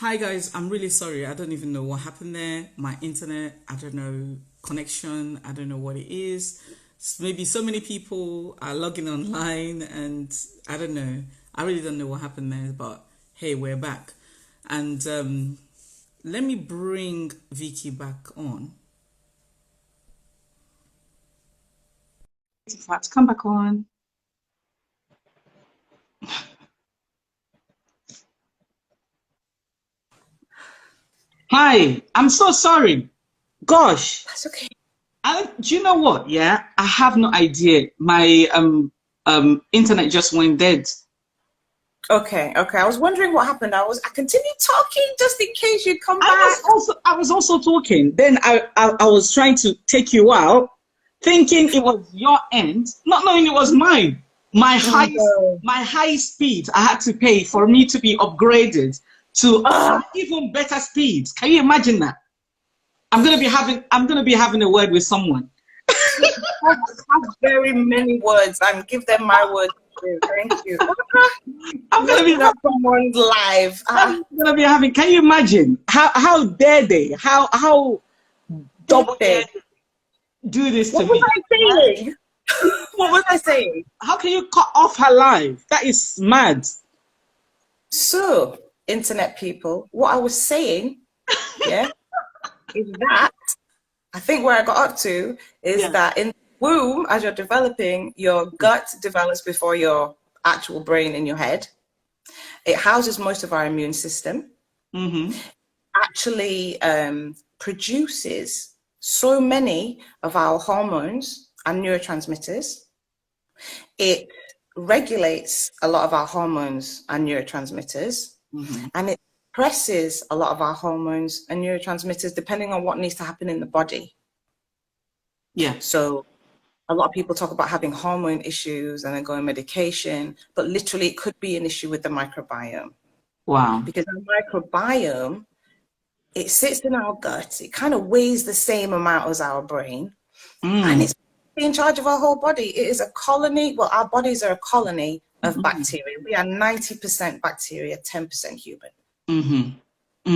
Hi guys, I'm really sorry. I don't even know what happened there. My internet, I don't know, connection, I don't know what it is. Maybe so many people are logging online and I don't know. I really don't know what happened there, but hey, we're back. And let me bring Vicky back on. For her to come back on. Hi, I'm so sorry. Gosh. That's okay. Do you know what? Yeah, I have no idea. My internet just went dead. Okay. I was wondering what happened. I continued talking just in case you'd come I back. was also talking. Then I was trying to take you out, thinking it was your end, not knowing it was mine. My highest No. my high speed I had to pay for me to be upgraded to Ah, even better speeds. Can you imagine that? I'm gonna be having a word with someone. have very many words and give them my words too. Thank you. I'm gonna be Messing up someone's life. I'm gonna be having. Can you imagine how dare they? How double dare Hey, they do this to what was me? I Right? saying? What was I saying? How can you cut off her life? That is mad. So, internet people, what I was saying, yeah, is that I think where I got up to is Yeah. that in the womb, as you're developing, your gut develops before your actual brain in your head. It houses most of our immune system, Mm-hmm. actually produces so many of our hormones and neurotransmitters. It regulates a lot of our hormones and neurotransmitters, Mm-hmm. and it suppresses a lot of our hormones and neurotransmitters depending on what needs to happen in the body. Yeah. So a lot of people talk about having hormone issues and then go on medication, but literally it could be an issue with the microbiome Wow. because our microbiome, it sits in our gut. It kind of weighs the same amount as our brain, and Mm. it's in charge of our whole body. It is a colony. Well, our bodies are a colony of Mm-hmm. bacteria. We are 90% bacteria, 10% human. Mm-hmm.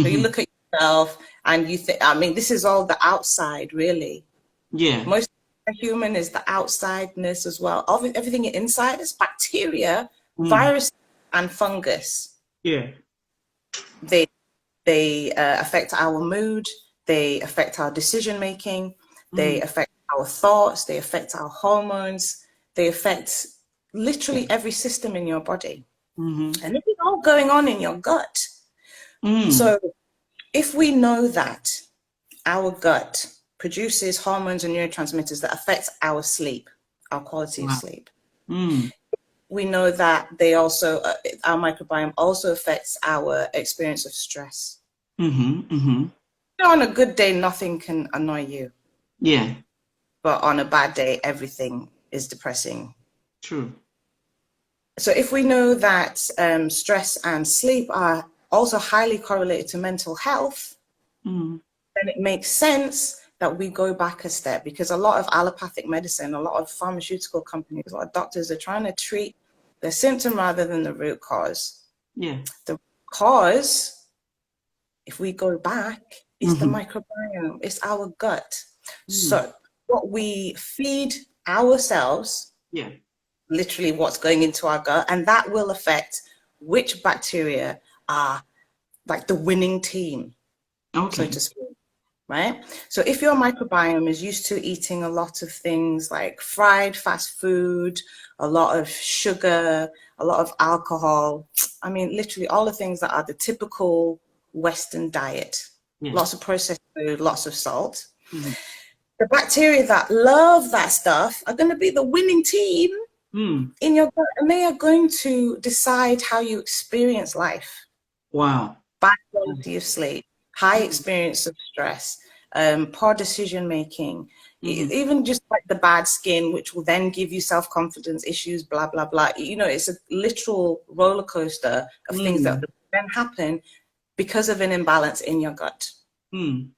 So you Mm-hmm. look at yourself and you think, I mean, this is all the outside, really. Yeah. Most of the human is the outsideness as well. Everything inside is bacteria, Mm. virus, and fungus. Yeah. They affect our mood. They affect our decision making. They Mm. affect our thoughts. They affect our hormones. They affect literally every system in your body. Mm-hmm. And this is all going on in your gut. Mm. So if we know that our gut produces hormones and neurotransmitters that affect our sleep, our quality of Wow. sleep. Mm. We know that they also, our microbiome also affects our experience of stress. Mm-hmm. Mm-hmm. On a good day, nothing can annoy you, Yeah. but on a bad day, everything is depressing. True. So if we know that stress and sleep are also highly correlated to mental health, Mm. then it makes sense that we go back a step because a lot of allopathic medicine, a lot of pharmaceutical companies, a lot of doctors are trying to treat the symptom rather than the root cause. Yeah. The cause, if we go back, is the Mm-hmm. microbiome, it's our gut. Mm. So what we feed ourselves, Yeah. literally what's going into our gut, and that will affect which bacteria are like the winning team, so Okay. to speak. Right? So if your microbiome is used to eating a lot of things like fried fast food, a lot of sugar, a lot of alcohol, I mean, literally all the things that are the typical Western diet, Yeah. lots of processed food, lots of salt. Mm-hmm. The bacteria that love that stuff are going to be the winning team Mm. in your gut, and they are going to decide how you experience life. Wow. Bad quality of sleep, high Mm. experience of stress, poor decision making, Mm-hmm. even just like the bad skin, which will then give you self confidence issues, blah, blah, blah. You know, it's a literal roller coaster of things that Mm. then happen because of an imbalance in your gut. Mm.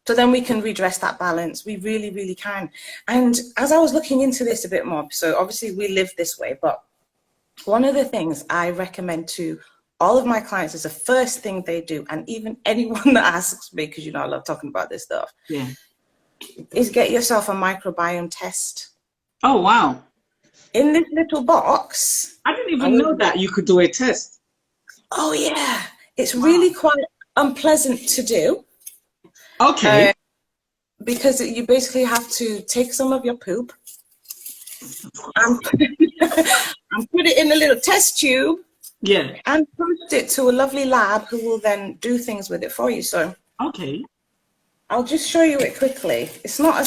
So then we can redress that balance. We really, really can. And as I was looking into this a bit more, so obviously we live this way, but one of the things I recommend to all of my clients, is the first thing they do, and even anyone that asks me, because you know I love talking about this stuff, is get yourself a microbiome test. Oh, wow. In this little box. I didn't even know that you could do a test. Oh, yeah. It's really quite unpleasant to do. Okay. Because you basically have to take some of your poop and put it in a little test tube. Yeah. And post it to a lovely lab who will then do things with it for you. So okay, I'll just show you it quickly. It's not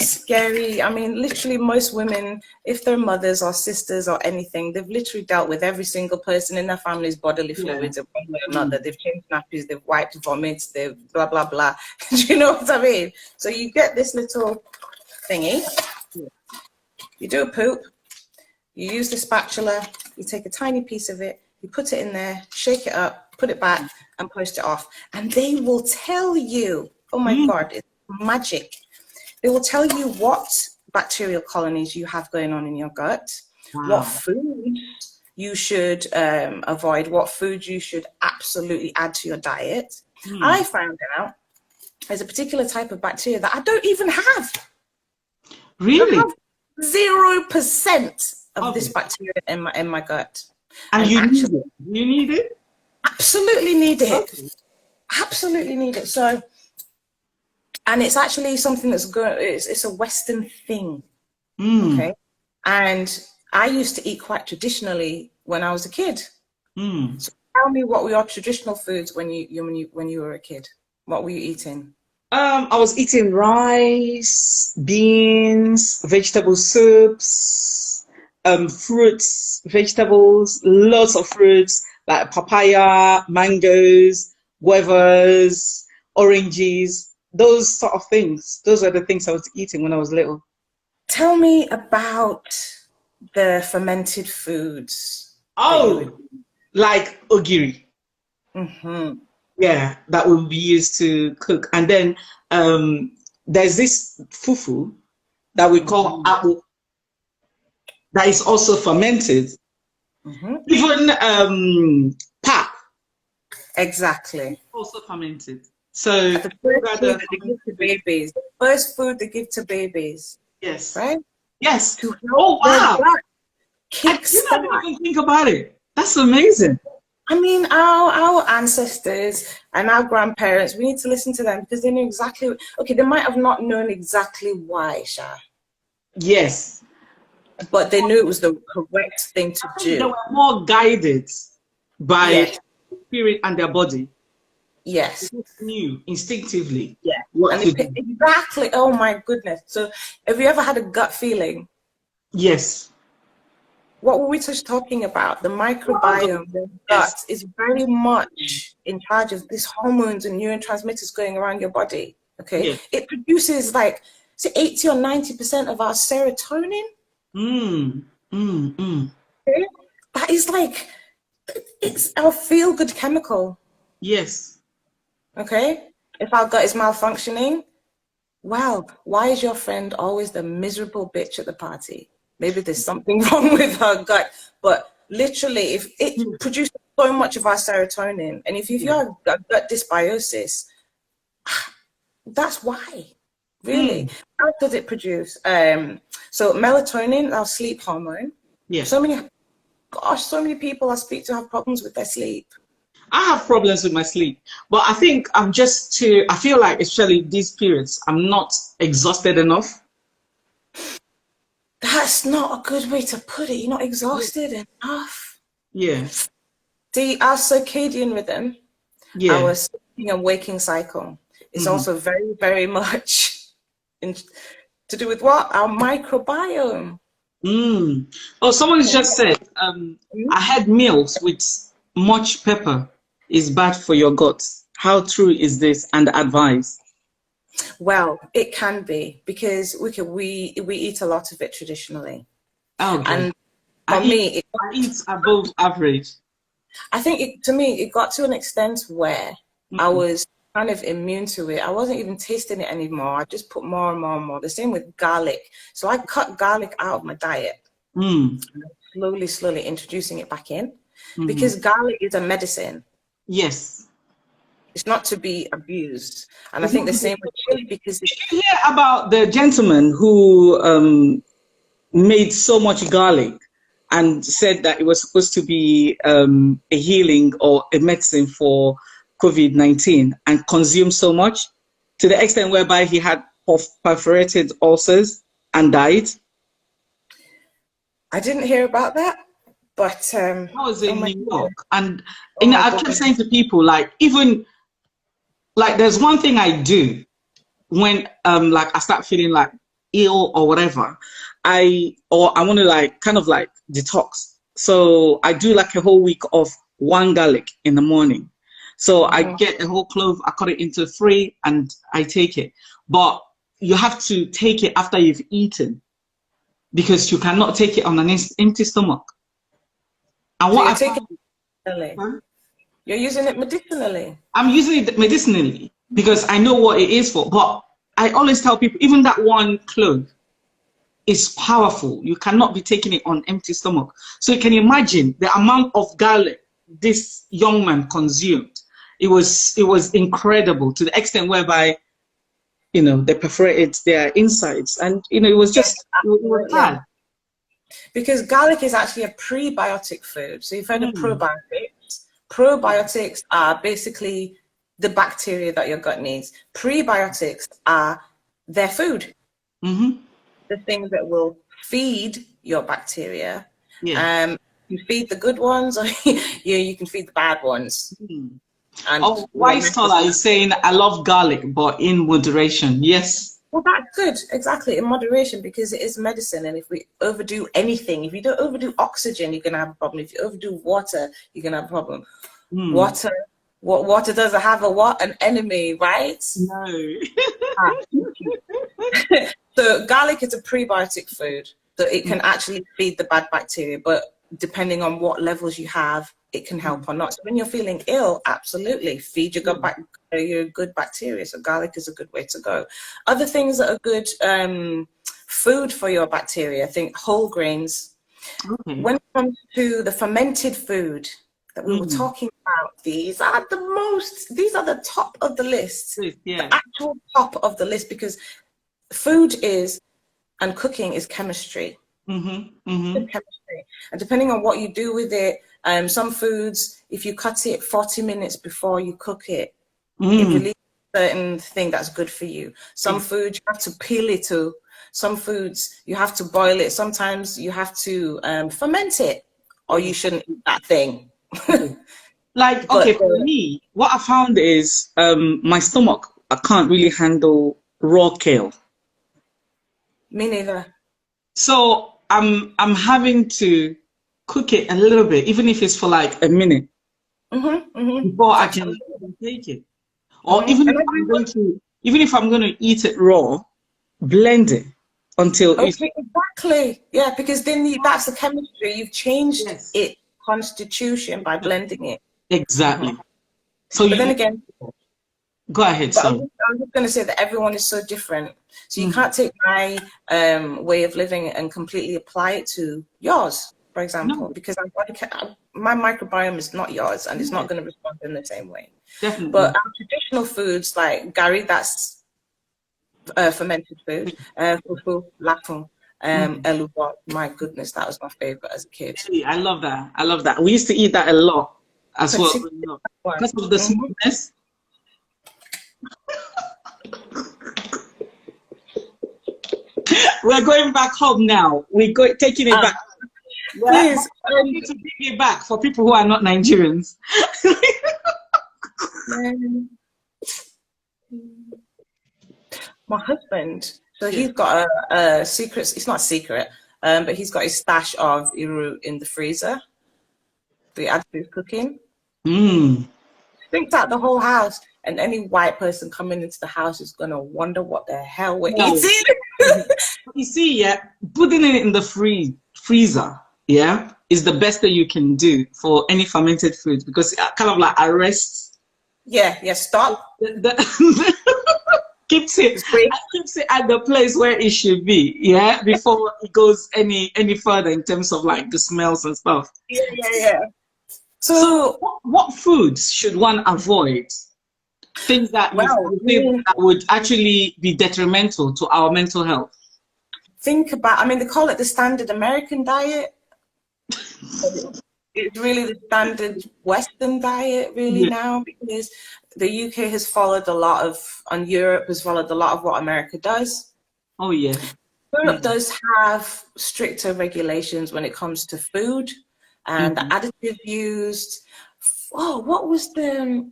scary. I mean, literally most women, if they're mothers or sisters or anything, they've literally dealt with every single person in their family's bodily fluids in one way or another. They've changed nappies, they've wiped vomits, they've blah, blah, blah. Do you know what I mean? So you get this little thingy. You do a poop. You use the spatula, you take a tiny piece of it, you put it in there, shake it up, put it back, and post it off. And they will tell you, oh my God, it's magic. They will tell you what bacterial colonies you have going on in your gut, what food you should avoid, what food you should absolutely add to your diet. I found out there's a particular type of bacteria that I don't even have. Really? 0% of this bacteria in my gut. And you need it? You need it? Absolutely need it. Okay. Absolutely need it. So, and it's actually something that's good. It's a Western thing. Okay. And I used to eat quite traditionally when I was a kid. So tell me, what were your traditional foods when you were a kid? What were you eating? I was eating rice, beans, vegetable soups, fruits, vegetables, lots of fruits like papaya, mangoes, guavas, oranges, those sort of things. Those were the things I was eating when I was little. Tell me about the fermented foods. Oh, like ogiri. Yeah, that will be used to cook. And then there's this fufu that we call apple that is also fermented. Even pap. Exactly. Also fermented. So the first food they give to babies. The first food they give to babies. Yes. Right? Yes. Oh, wow. I didn't even think about it. That's amazing. I mean, our ancestors and our grandparents, we need to listen to them because they knew exactly, okay, they might have not known exactly why, Sha. Yes. But they knew it was the correct thing to do. They were more guided by spirit and their body. Yes. They knew instinctively. Yeah. Exactly. Oh my goodness. So have you ever had a gut feeling? Yes. What were we just talking about? The microbiome, the gut is very much in charge of these hormones and neurotransmitters going around your body. Okay. Yeah. It produces like 80 or 90% of our serotonin. Okay? That is like, it's our feel-good chemical. Yes. Okay. If our gut is malfunctioning, well, why is your friend always the miserable bitch at the party? Maybe there's something wrong with her gut, but literally, if it produces so much of our serotonin, and if you have gut dysbiosis, that's why. Really, how does it produce? So melatonin, our sleep hormone. Yeah. So many people I speak to have problems with their sleep. I have problems with my sleep, but I think I feel like especially these periods, I'm not exhausted enough. That's not a good way to put it. You're not exhausted enough. Yeah. See, our circadian rhythm, our sleeping and waking cycle is also very, very much to do with what? Our microbiome. Oh, someone just said, I had meals with much pepper is bad for your gut. How true is this and advice? Well, it can be because we eat a lot of it traditionally. Okay. And for me, I eat above average. I think to me, it got to an extent where I was kind of immune to it. I wasn't even tasting it anymore. I just put more and more and more. The same with garlic. So I cut garlic out of my diet. Slowly introducing it back in. because garlic is a medicine. Yes. It's not to be abused. And I think the same with chili, because Did you hear about the gentleman who made so much garlic and said that it was supposed to be a healing or a medicine for COVID-19, and consumed so much to the extent whereby he had perforated ulcers and died? I didn't hear about that, but I was in New York, and I kept goodness. saying to people, like, even like there's one thing I do when like I start feeling like ill or whatever, I want to like kind of like detox. So I do like a whole week of one garlic in the morning. So I get a whole clove, I cut it into 3, and I take it. But you have to take it after you've eaten, because you cannot take it on an empty stomach. And So what you're taking it medicinally. You're using it medicinally. I'm using it medicinally because I know what it is for. But I always tell people, even that one clove is powerful. You cannot be taking it on empty stomach. So you can imagine the amount of garlic this young man consumed. It was incredible, to the extent whereby, they perforated their insides, and it was just it was bad. Because garlic is actually a prebiotic food. So you've heard of probiotics. Probiotics are basically the bacteria that your gut needs. Prebiotics are their food. The things that will feed your bacteria. You feed the good ones, or you can feed the bad ones. And Wise Tola is saying, I love garlic, but in moderation. Yes. Well, that's good. Exactly, in moderation, because it is medicine. And if we overdo anything, if you don't overdo oxygen, you're going to have a problem. If you overdo water, you're going to have a problem. Water doesn't have an enemy, right? No. So garlic is a prebiotic food. So it can actually feed the bad bacteria, but depending on what levels you have, it can help or not. So when you're feeling ill, absolutely feed your your good bacteria. So garlic is a good way to go. Other things that are good food for your bacteria, I think whole grains. When it comes to the fermented food that we were talking about, these are the top of the list. The actual top of the list, because food and cooking is chemistry. Chemistry. And depending on what you do with it, some foods, if you cut it 40 minutes before you cook it, it releases a certain thing that's good for you. Some food you have to peel it too. Some foods you have to boil it. Sometimes you have to ferment it, or you shouldn't eat that thing. Like, okay, for me, what I found is my stomach, I can't really handle raw kale. Me neither. So I'm having to cook it a little bit, even if it's for like a minute, before I can take it. Or even if I'm going to eat it raw, blend it until exactly. Yeah, because then that's the chemistry. You've changed its constitution by blending it. Exactly. So then again, go ahead. I'm just going to say that everyone is so different. So you can't take my way of living and completely apply it to yours, for example, because my microbiome is not yours, and it's not going to respond in the same way. Definitely. But our traditional foods like gari, that's fermented food, fufu, lafun, elubo. My goodness, that was my favorite as a kid. I love that. We used to eat that a lot as well. Because of the smoothness. We're going back home now. Taking it back. Please, I need to bring it back for people who are not Nigerians. My husband, so he's got a secret. It's not secret, but he's got his stash of iru in the freezer. He adds to his cooking. Stinks out the whole house, and any white person coming into the house is gonna wonder what the hell we're eating. You see, putting it in the freezer, is the best that you can do for any fermented food, because it kind of like arrests. Stop. Keeps it at the place where it should be, before it goes any further in terms of like the smells and stuff. So So, what foods should one avoid? Things that well, you think that would actually be detrimental to our mental health. think about, I mean, they call it the standard American diet. It's really the standard Western diet, really, Yeah. now, because the UK has followed a lot of, and Europe has followed a lot of what America does. Oh yeah. Europe Mm-hmm. does have stricter regulations when it comes to food and the Mm-hmm. additives used. Oh, what was the,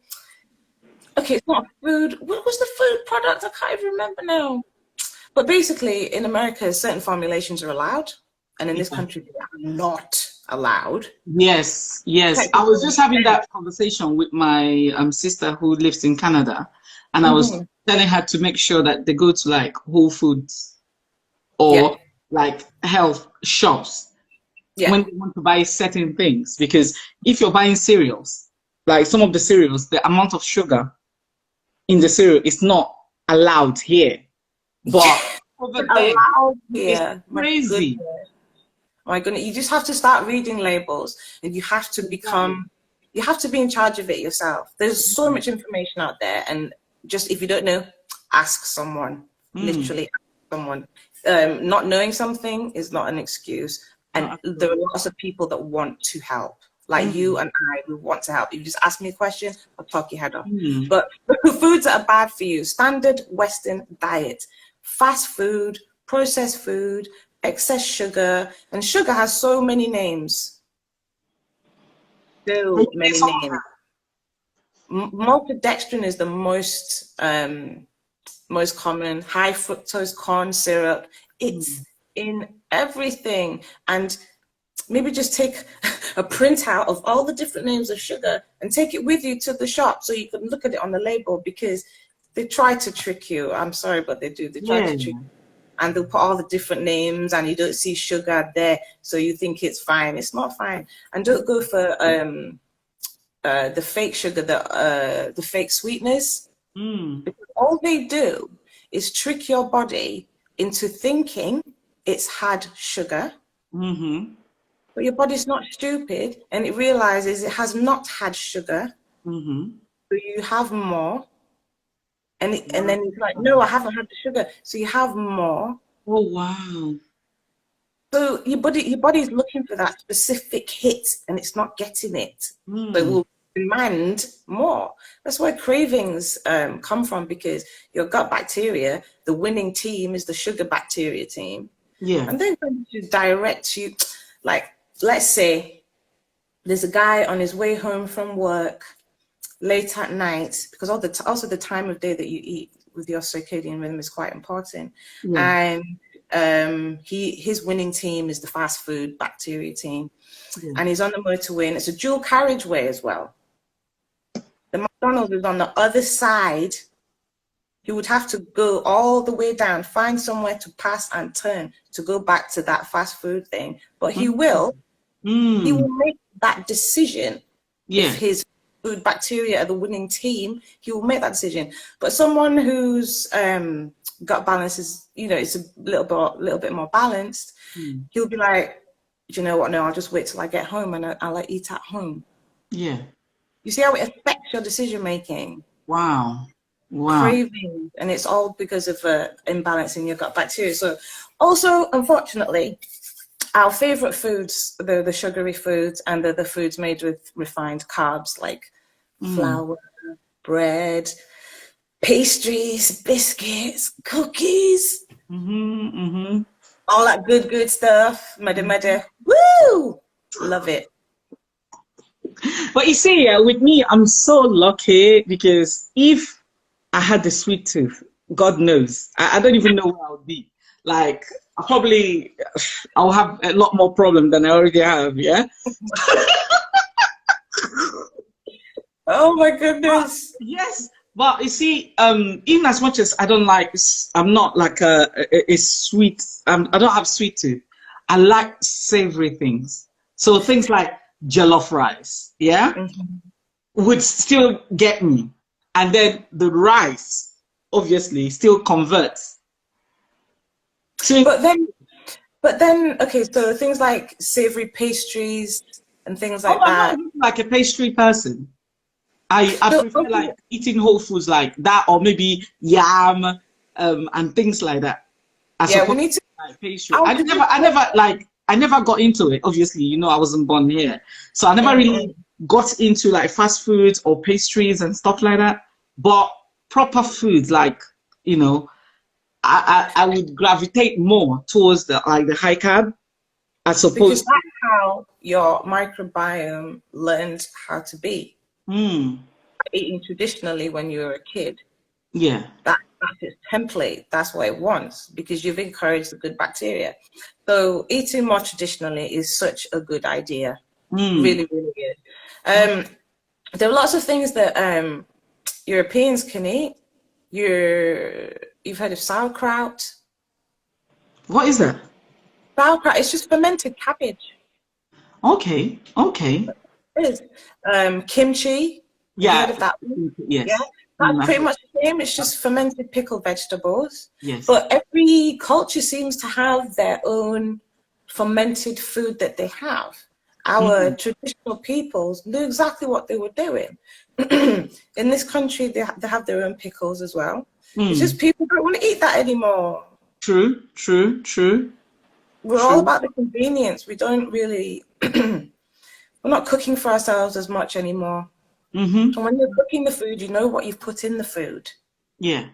okay, it's not food. What was the food product? I can't even remember now. But basically, in America, certain formulations are allowed, and in this Yeah. country, they are not allowed. Yes, yes. I was just Technically, having that conversation with my sister who lives in Canada, and I was mhm. telling her to make sure that they go to like Whole Foods Yeah, or like health shops yeah. when they want to buy certain things. Because if you're buying cereals, like some of the cereals, the amount of sugar in the cereal is not allowed here, but over there, Allowed it's here. My crazy. goodness. My goodness. You just have to start reading labels, and Exactly. you have to be in charge of it yourself. There's so much information out there, and just if you don't know, ask someone. Mm, Literally ask someone. Not knowing something is not an excuse. not And at there all. are lots of people that want to help. Like you Mm, and I, we want to help. If you just ask me a question, I'll talk your head off. mm, But foods that are bad for you, standard Western diet, fast food, processed food, excess sugar, and sugar has so many names. can you So name many some of names. Maltodextrin is the most common. High fructose corn syrup. them? It's in everything. And maybe just take a printout of all the different names of sugar and take it with you to the shop so you can look at it on the label, because they try to trick you. I'm sorry, but they do. They try Yeah. to trick you. And they'll put all the different names and you don't see sugar there, so you think it's fine. It's not fine. And don't go for the fake sugar, the fake sweeteners. Mm, All they do is trick your body into thinking it's had sugar, mm-hmm, but your body's not stupid and it realizes it has not had sugar, mm-hmm. so you have more. And Wow. then it's like, no, I haven't had the sugar, so you have more. Oh, wow. So your body is looking for that specific hit and it's not getting it. So it Mm, will demand more. That's where cravings come from, because your gut bacteria, the winning team is the sugar bacteria team. yeah. And they're going to direct you, like, let's say there's a guy on his way home from work late at night, because also the time of day that you eat with your circadian rhythm is quite important. Yeah. And his winning team is the fast food bacteria team, Yeah. and he's on the motorway, and it's a dual carriageway as well. The McDonald's is on the other side. He would have to go all the way down, find somewhere to pass and turn to go back to that fast food thing. But he Mm, will mm, make that decision. If yeah. his food bacteria are the winning team, he will make that decision. But someone whose gut balance is, it's a little bit more balanced, Mm, he'll be like, do you know what? No, I'll just wait till I get home and I'll like eat at home. yeah. You see how it affects your decision making, Wow. Wow. craving, and it's all because of imbalance in your gut bacteria. So, also, unfortunately, our favorite foods, the sugary foods, and the foods made with refined carbs like Mm, flour, bread, pastries, biscuits, cookies, mm-hmm, mm-hmm. all that good stuff. Mada mada. Woo! Love it. But you see, with me, I'm so lucky because if I had the sweet tooth, God knows, I don't even know where I would be. Like, probably I'll have a lot more problem than I already have. Yeah. Oh my But goodness. yes, but you see, even as much as I don't like, I'm not like a sweet. I don't have sweet tooth. I like savory things. So things like jollof rice, yeah, Mhm. would still get me, and then the rice, obviously, still converts. So But then, okay, so things like savory pastries, and things Oh, like I'm not that. even like a pastry person. I So, prefer okay, like eating whole foods like that, or maybe yam, and things like that. I yeah, we suppose need to. like pastry. I'll give you. I never got into it. Obviously, I wasn't born here, so I never Mhm. really got into like fast foods or pastries and stuff like that. But proper foods, like you know, I would gravitate more towards the high carb as Because opposed to. that's how your microbiome learns how to be. Mm, Eating traditionally when you were a kid, yeah. that's its template. That's what it wants because you've encouraged the good bacteria. So eating more traditionally is such a good idea. Mm. Really, really good. There are lots of things that Europeans can eat. You've heard of sauerkraut. What is that? Sauerkraut is just fermented cabbage. Okay. Okay. It is. Kimchi. Have you heard Yeah. of that one? Yeah, Yes. that's pretty I've much the same. It's just fermented pickled vegetables. yes. But every culture seems to have their own fermented food that they have. Our Mm, traditional peoples knew exactly what they were doing. In this country, they have their own pickles as well. It's mm. just people don't want to eat that anymore. True, true, true, We're all true. about the convenience. We don't really, we're not cooking for ourselves as much anymore. Mm-hmm. So when you're cooking the food, you know what you've put in the food. Yeah.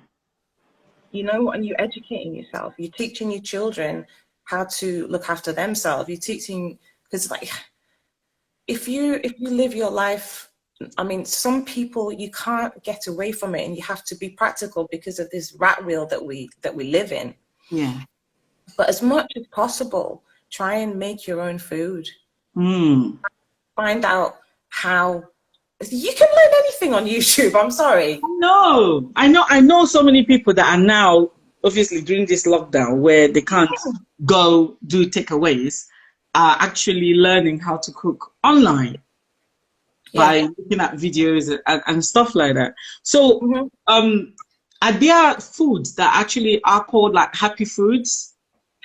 You know what, and you're educating yourself. You're teaching your children how to look after themselves. You're teaching because, like, if you live your life, I mean, some people you can't get away from it, and you have to be practical because of this rat wheel that we live in. Yeah. But as much as possible, try and make your own food. Mm. Find out how. You can learn anything on YouTube. I'm sorry. No, I know so many people that are now obviously during this lockdown where they can't go do takeaways are actually learning how to cook online Yeah. by looking at videos and stuff like that. So, Hmm. are there foods that actually are called like happy foods?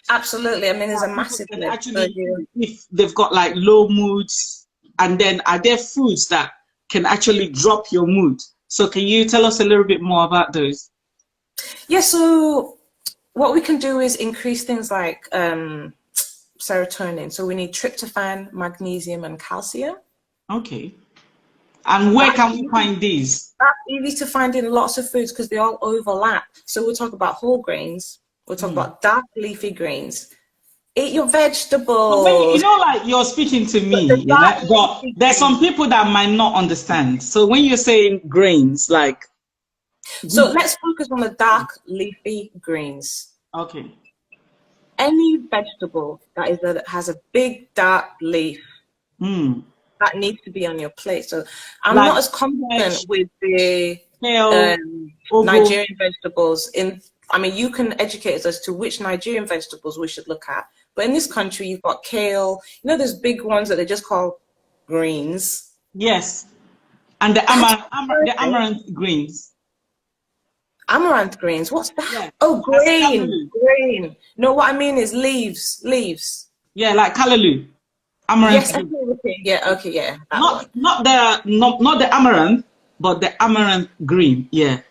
Absolutely. I mean, there's a That people massive can list. So actually eat if they've got like low moods, and then are there foods that can actually drop your mood? So can you tell us a little bit more about those? yeah, so what we can do is increase things like serotonin. So we need tryptophan, magnesium, and calcium. Okay. And where That's can we easy, find these? that's easy to find in lots of foods because they all overlap. So we'll talk about whole grains. We'll talk Hmm. about dark leafy greens. Eat your But when vegetables. like you're speaking to But the me, dark yeah, but leafy there's some greens. people that might not understand. So when you're saying grains, like, So let's focus on the dark leafy greens. okay. Any vegetable that has a big dark leaf Hmm. that needs to be on your plate. So I'm Like not as spinach, confident with the kale, ugu. Nigerian vegetables. I mean, you can educate us as to which Nigerian vegetables we should look at. But in this country, you've got kale. You know, there's big ones that they just call greens. Yes. And That's the perfect. amaranth greens. Amaranth greens. What's that? Yeah. Oh, That's green, callaloo. green. No, what I mean is leaves, leaves. Yeah, like callaloo. Yes, Amaranth okay, green. okay, yeah, okay, yeah, that one. Not the amaranth, but the amaranth green. Yeah.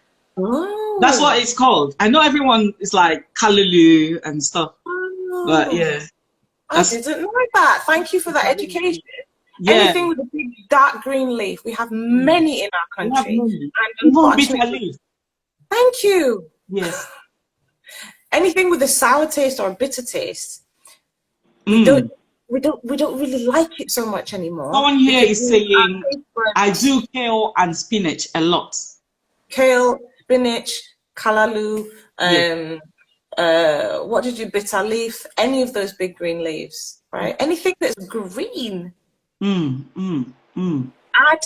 That's what Oh, it's called. I know everyone is like callaloo and stuff, but oh. yeah, I that's didn't know that. Thank you for that education. yeah. Anything with a big dark green leaf, we have Mm. many in our We have country. many. And Even bitter unfortunately, leaf. thank you. Yes. Anything with a sour taste or a bitter taste, we don't Mm. we don't really like it so much anymore Someone here because is saying our taste I buds, do kale and spinach a lot. kale, spinach, callaloo, Yes. what did you bitter leaf? Any of those big green leaves, right? Anything that's green. Mm. Mm. Mm. Add,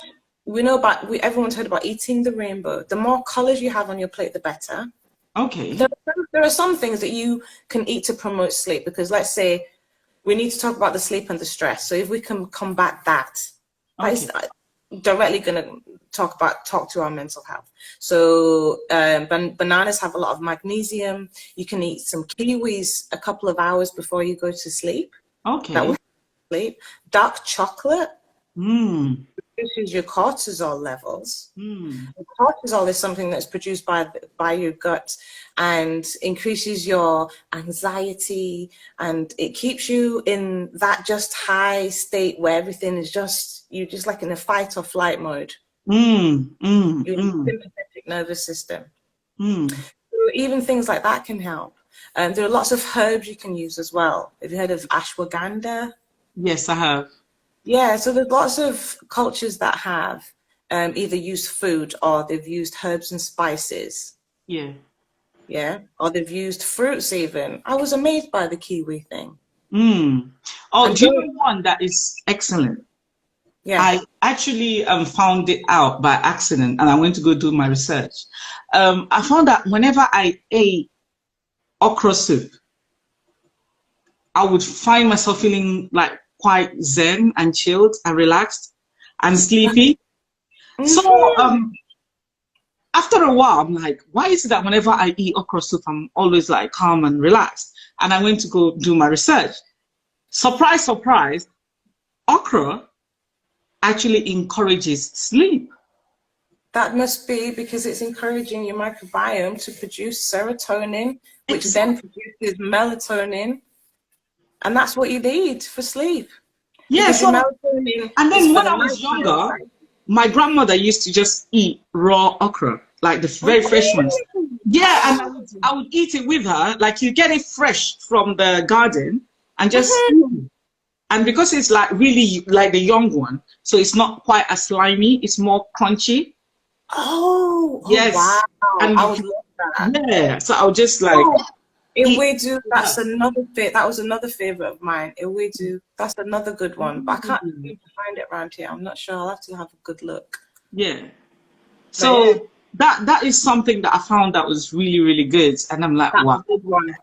everyone's heard about eating the rainbow. The more colors you have on your plate, the better. Okay. There are some things that you can eat to promote sleep because let's say we need to talk about the sleep and the stress. So if we can combat that, that Okay. is directly going to talk to our mental health. So bananas have a lot of magnesium. You can eat some kiwis a couple of hours before you go to sleep. That Okay. will help sleep. Dark chocolate Reduces your cortisol levels. Mm. Cortisol is something that's produced by your gut and increases your anxiety, and it keeps you in that just high state where everything is you're just like in a fight or flight mode. Your sympathetic nervous system. So even things like that can help. There are lots of herbs you can use as well. Have you heard of ashwagandha? Yes, I have. Yeah, so there's lots of cultures that have either used food or they've used herbs and spices. Yeah. Yeah, or they've used fruits even. I was amazed by the kiwi thing. Oh, And do you know one that is excellent? yeah. I actually found it out by accident, and I went to go do my research. I found that whenever I ate okra soup, I would find myself feeling like quite zen and chilled and relaxed and sleepy. So after a while, I'm like, why is it that whenever I eat okra soup, I'm always like calm and relaxed? And I went to go do my research. Surprise, surprise, okra actually encourages sleep. That must be because it's encouraging your microbiome to produce serotonin, which then produces melatonin. And that's what you need for sleep. Yeah, so, melatonin and then when I the was younger, my grandmother used to just eat raw okra, like the very fresh ones. Yeah, and I would eat it with her, like you get it fresh from the garden and just and because it's like really like the young one, so it's not quite as slimy, it's more crunchy. Oh, yes. Wow. And I would love that. Yeah, so I'll just like Ewedu, that's another bit. That was another favorite of mine. Ewedu, that's another good one. But I can't seem to find it around here. I'm not sure. I'll have to have a good look. Yeah. So that is something that I found that was really, really good. And I'm like, wow. Good one.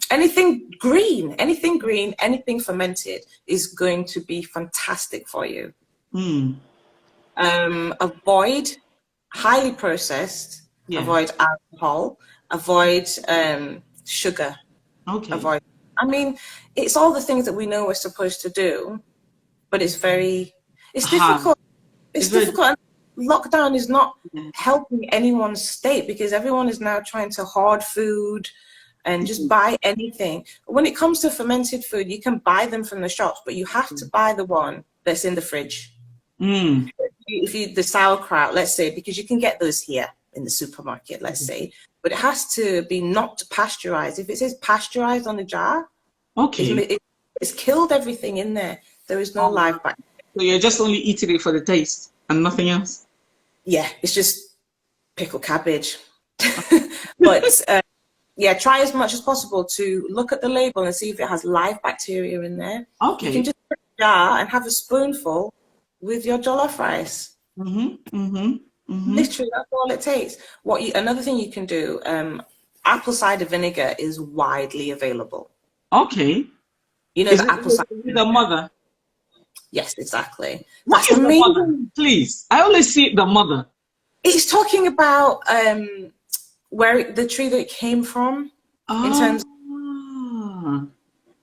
Anything green, anything fermented is going to be fantastic for you. Avoid highly processed, avoid alcohol, avoid sugar. Okay. Avoid. I mean, it's all the things that we know we're supposed to do, but it's difficult. It's difficult. Lockdown is not helping anyone's state because everyone is now trying to hoard food and just buy anything. When it comes to fermented food, you can buy them from the shops, but you have to buy the one that's in the fridge. If you the sauerkraut, let's say, because you can get those here in the supermarket, let's say, but it has to be not pasteurized. If it says pasteurized on the jar, it's killed everything in there. There is no live bacteria. So you're just only eating it for the taste and nothing else? Yeah, it's just pickled cabbage. But yeah, try as much as possible to look at the label and see if it has live bacteria in there. Okay. You can just put a jar and have a spoonful with your jollof rice. Literally, that's all it takes. Another thing you can do, apple cider vinegar is widely available. Okay. You know, the apple cider vinegar. The mother. Yes, exactly. What is the mother? Please, I only see the mother. It's talking about where the tree that it came from. In terms,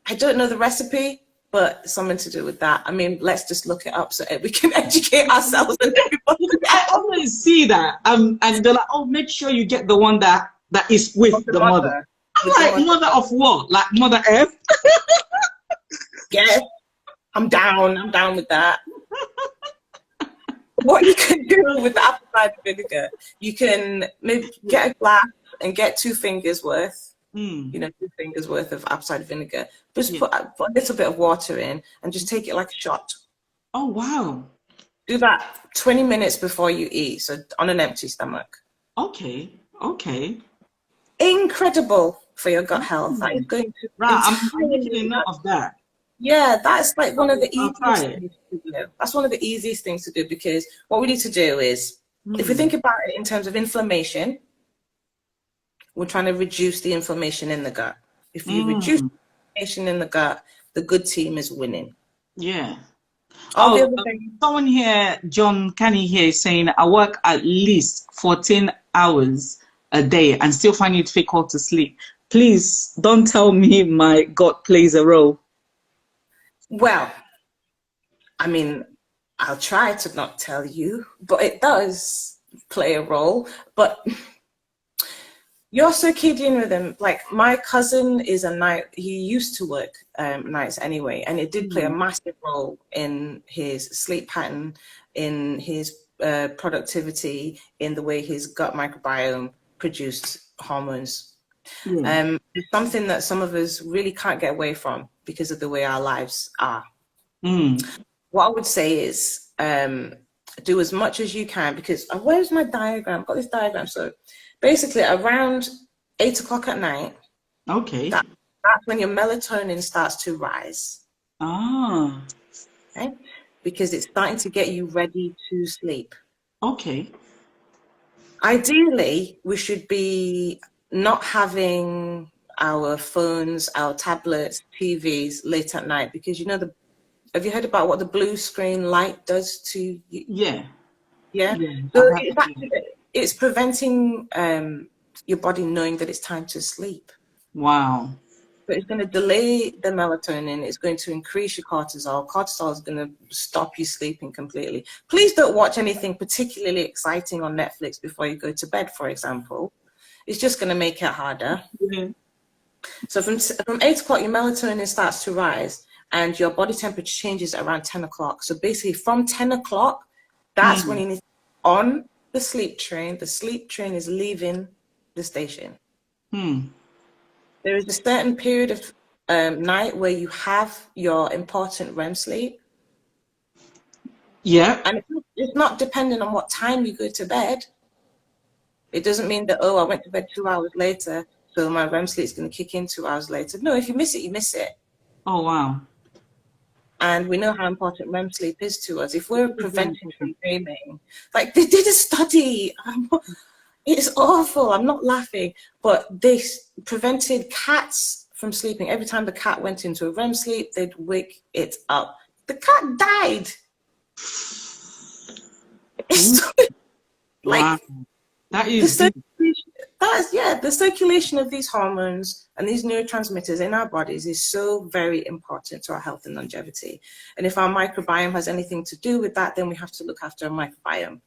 I don't know the recipe, but something to do with that. I mean, let's just look it up so we can educate ourselves and everybody. I always see that, and they're like, "Oh, make sure you get the one that is with the mother." I'm like, mother of what? Like Mother Earth? Yes, I'm down with that. What you can do with the apple cider vinegar, you can maybe get a glass and get 2 fingers worth. You know, 2 fingers worth of apple cider vinegar. Just put a little bit of water in and just take it like a shot. Oh, wow. Do that 20 minutes before you eat, so on an empty stomach. Okay. Incredible for your gut health. That is going to I'm making a note of that. Yeah, that's like one of the easiest things to do. That's one of the easiest things to do, because what we need to do is, if we think about it in terms of inflammation, we're trying to reduce the inflammation in the gut. If you reduce inflammation in the gut, the good team is winning. Yeah. Someone here, John Canny here, is saying, I work at least 14 hours a day and still find it difficult to sleep. Please don't tell me my gut plays a role. Well, I mean, I'll try to not tell you, but it does play a role. But your circadian rhythm, like my cousin is a night, he used to work nights anyway, and it did play a massive role in his sleep pattern, in his productivity, in the way his gut microbiome produced hormones. It's something that some of us really can't get away from because of the way our lives are. What I would say is do as much as you can, because where's my diagram? I've got this diagram. So basically around 8 o'clock at night, that's when your melatonin starts to rise. Okay? Because it's starting to get you ready to sleep. Ideally, we should be not having our phones, our tablets, TVs late at night, because you know have you heard about what the blue screen light does to you? Yeah. So it's preventing your body knowing that it's time to sleep. Wow. So it's going to delay the melatonin. It's going to increase your cortisol. Cortisol is going to stop you sleeping completely. Please don't watch anything particularly exciting on Netflix before you go to bed, for example. It's just going to make it harder. So from 8 o'clock, your melatonin starts to rise, and your body temperature changes around 10 o'clock. So basically from 10 o'clock, that's when you need to be on the sleep train. The sleep train is leaving the station. There is a certain period of night where you have your important REM sleep. And it's not dependent on what time you go to bed. It doesn't mean that, I went to bed 2 hours later, so my REM sleep is going to kick in 2 hours later. No, if you miss it, you miss it. Oh, wow. And we know how important REM sleep is to us. If we're preventing from dreaming, like they did a study, it's awful, I'm not laughing, but they prevented cats from sleeping. Every time the cat went into a REM sleep, they'd wake it up. The cat died. Wow. That is the circulation of these hormones and these neurotransmitters in our bodies is so very important to our health and longevity. And if our microbiome has anything to do with that, then we have to look after our microbiome.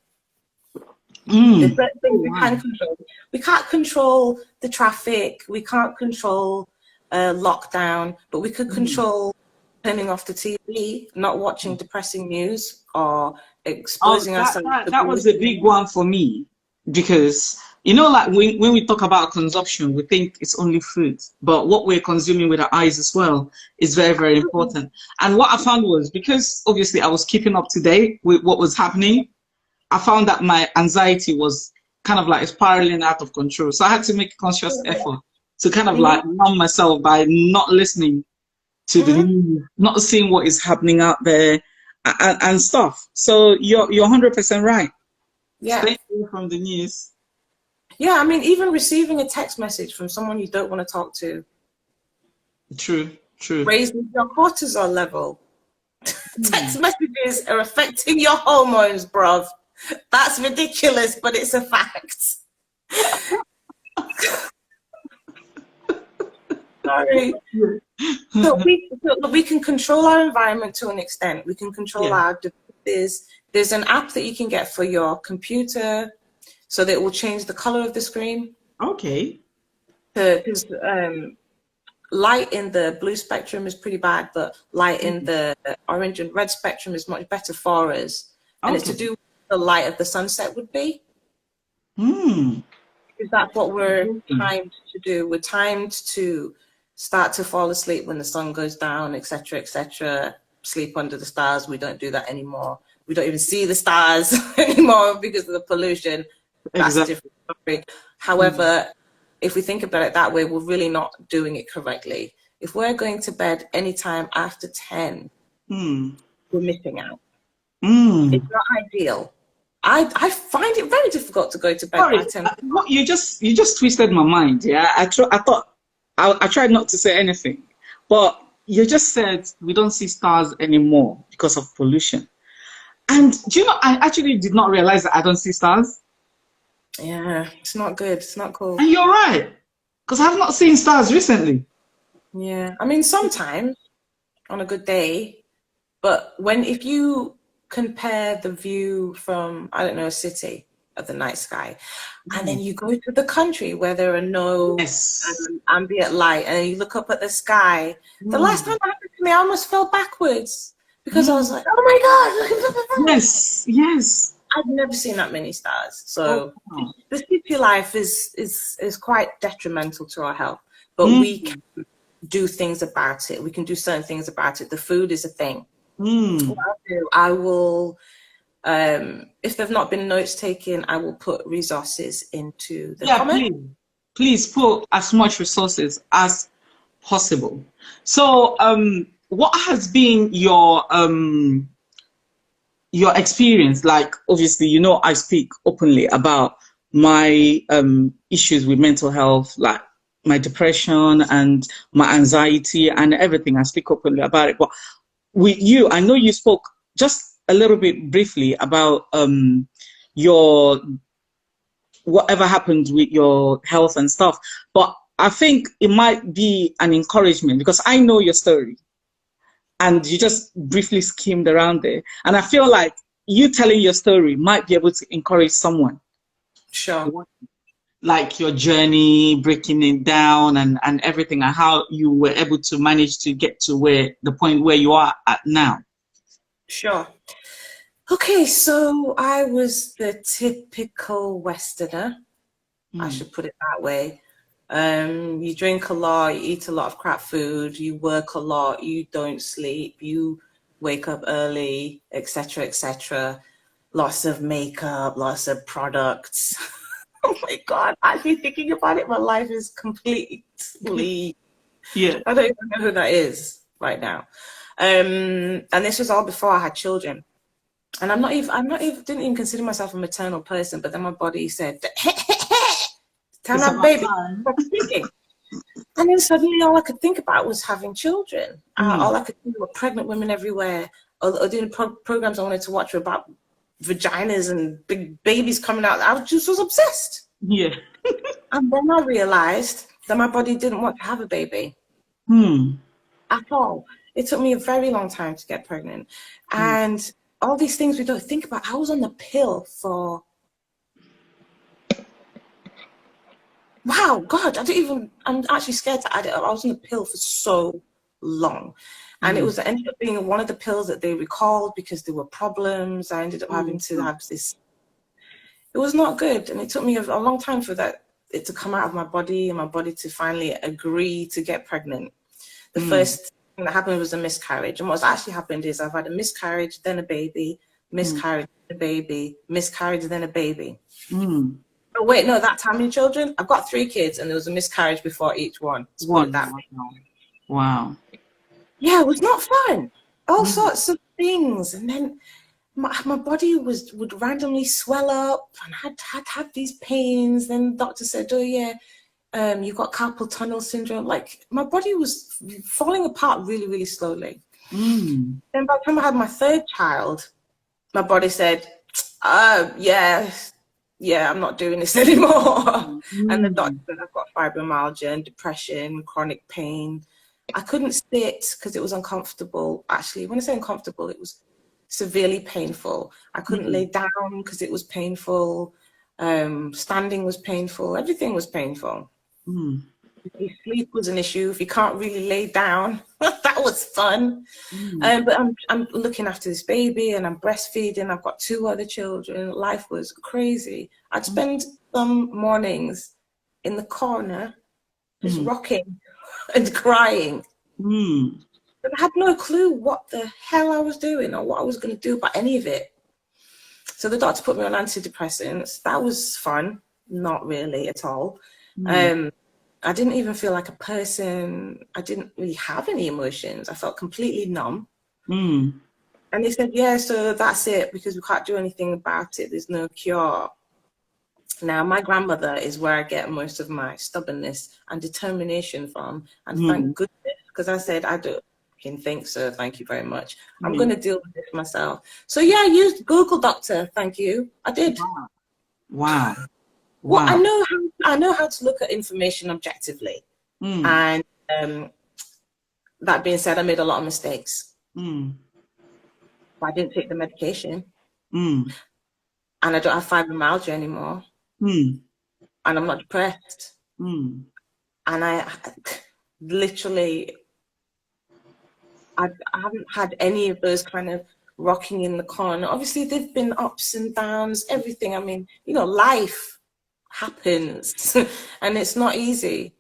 There's certain things we can control. We can't control the traffic. We can't control lockdown, but we could control turning off the TV, not watching depressing news, or exposing ourselves. That was a big one for me, because like when we talk about consumption, we think it's only food, but what we're consuming with our eyes as well is very, very important. And what I found was, because obviously I was keeping up to date with what was happening, I found that my anxiety was kind of like spiraling out of control. So I had to make a conscious effort to kind of like numb myself by not listening to the news, not seeing what is happening out there and stuff. So you're 100% right. Stay away from the news. Yeah, I mean, even receiving a text message from someone you don't want to talk to. True. Raises your cortisol level. Text messages are affecting your hormones, bruv. That's ridiculous, but it's a fact. Sorry. So we can control our environment to an extent. We can control our devices. There's an app that you can get for your computer, so that it will change the color of the screen. Because light in the blue spectrum is pretty bad, but light in the orange and red spectrum is much better for us. And it's to do with the light of the sunset would be. Because that's what we're timed to do. We're timed to start to fall asleep when the sun goes down, etc., etc. Sleep under the stars. We don't do that anymore. We don't even see the stars anymore because of the pollution. That's a different story. However, if we think about it that way, we're really not doing it correctly. If we're going to bed anytime after 10, we're missing out. It's not ideal. I find it very difficult to go to bed by 10. You just twisted my mind. Yeah, I tried not to say anything, but you just said we don't see stars anymore because of pollution. And do you know, I actually did not realize that I don't see stars. Yeah, it's not good. It's not cool. And you're right, because I've not seen stars recently. Yeah, I mean, sometimes on a good day, but if you compare the view from, I don't know, a city of the night sky, and then you go to the country where there are no ambient light, and you look up at the sky. The last time that happened to me, I almost fell backwards because I was like, oh my God. Yes. I've never seen that many stars. So the city life is quite detrimental to our health, but we can do things about it. We can do certain things about it. The food is a thing. What I'll do, I will, if there've not been notes taken, I will put resources into the comment. Please put as much resources as possible. So what has been your experience? Like, obviously, you know, I speak openly about my issues with mental health, like my depression and my anxiety and everything. I speak openly about it. But with you, I know you spoke just a little bit briefly about your whatever happened with your health and stuff. But I think it might be an encouragement because I know your story and you just briefly skimmed around there. And I feel like you telling your story might be able to encourage someone. Sure. Like your journey, breaking it down and everything, and how you were able to manage to get to the point where you are at now. Sure. Okay, so I was the typical Westerner. I should put it that way. You drink a lot, you eat a lot of crap food, you work a lot, you don't sleep, you wake up early, etc., etc. Lots of makeup, lots of products. Oh my God, I've been thinking about it. My life is completely, I don't even know who that is right now. And this was all before I had children. And didn't even consider myself a maternal person, but then my body said, time to have a baby. And then suddenly all I could think about was having children. All I could think were pregnant women everywhere, or doing programs I wanted to watch were about vaginas and big babies coming out. I just was obsessed. Yeah. And then I realized that my body didn't want to have a baby at all. It took me a very long time to get pregnant. And all these things we don't think about. I was on the pill for, wow, God, I'm actually scared to add it up. I was on the pill for so long. And it ended up being one of the pills that they recalled because there were problems. I ended up having to have this. It was not good. And it took me a long time for it to come out of my body and my body to finally agree to get pregnant. The first thing that happened was a miscarriage. And what's actually happened is I've had a miscarriage, then a baby, miscarriage, then a baby, miscarriage, then a baby. Oh, wait, no, that's how many children? I've got 3 kids and there was a miscarriage before each one. Wow. Yeah, it was not fun. All sorts of things. And then my body would randomly swell up and had these pains. Then the doctor said, oh yeah, you've got carpal tunnel syndrome. Like my body was falling apart really, really slowly. Then by the time I had my 3rd child, my body said, yeah, I'm not doing this anymore. And the doctor said I've got fibromyalgia and depression, chronic pain. I couldn't sit because it was uncomfortable. Actually, when I say uncomfortable, it was severely painful. I couldn't lay down because it was painful. Standing was painful. Everything was painful. Sleep was an issue. If you can't really lay down, that was fun. But I'm looking after this baby and I'm breastfeeding. I've got 2 other children. Life was crazy. I'd spend some mornings in the corner just rocking and crying. But I had no clue what the hell I was doing or what I was going to do about any of it. So the doctor put me on antidepressants. That was fun. Not really at all. I didn't even feel like a person. I didn't really have any emotions. I felt completely numb. And they said, yeah, so that's it because we can't do anything about it. There's no cure. Now, my grandmother is where I get most of my stubbornness and determination from. And thank goodness, because I said, I don't think so. Thank you very much. I'm going to deal with this myself. So yeah, I used Google Doctor. Thank you. I did. Wow. Well, I know how to look at information objectively. And that being said, I made a lot of mistakes. but I didn't take the medication, Mm. and I don't have fibromyalgia anymore, Mm. and I'm not depressed, Mm. and I literally, I haven't had any of those kind of rocking in the corner. Obviously, there've been ups and downs, everything. I mean, you know, life happens, and it's not easy.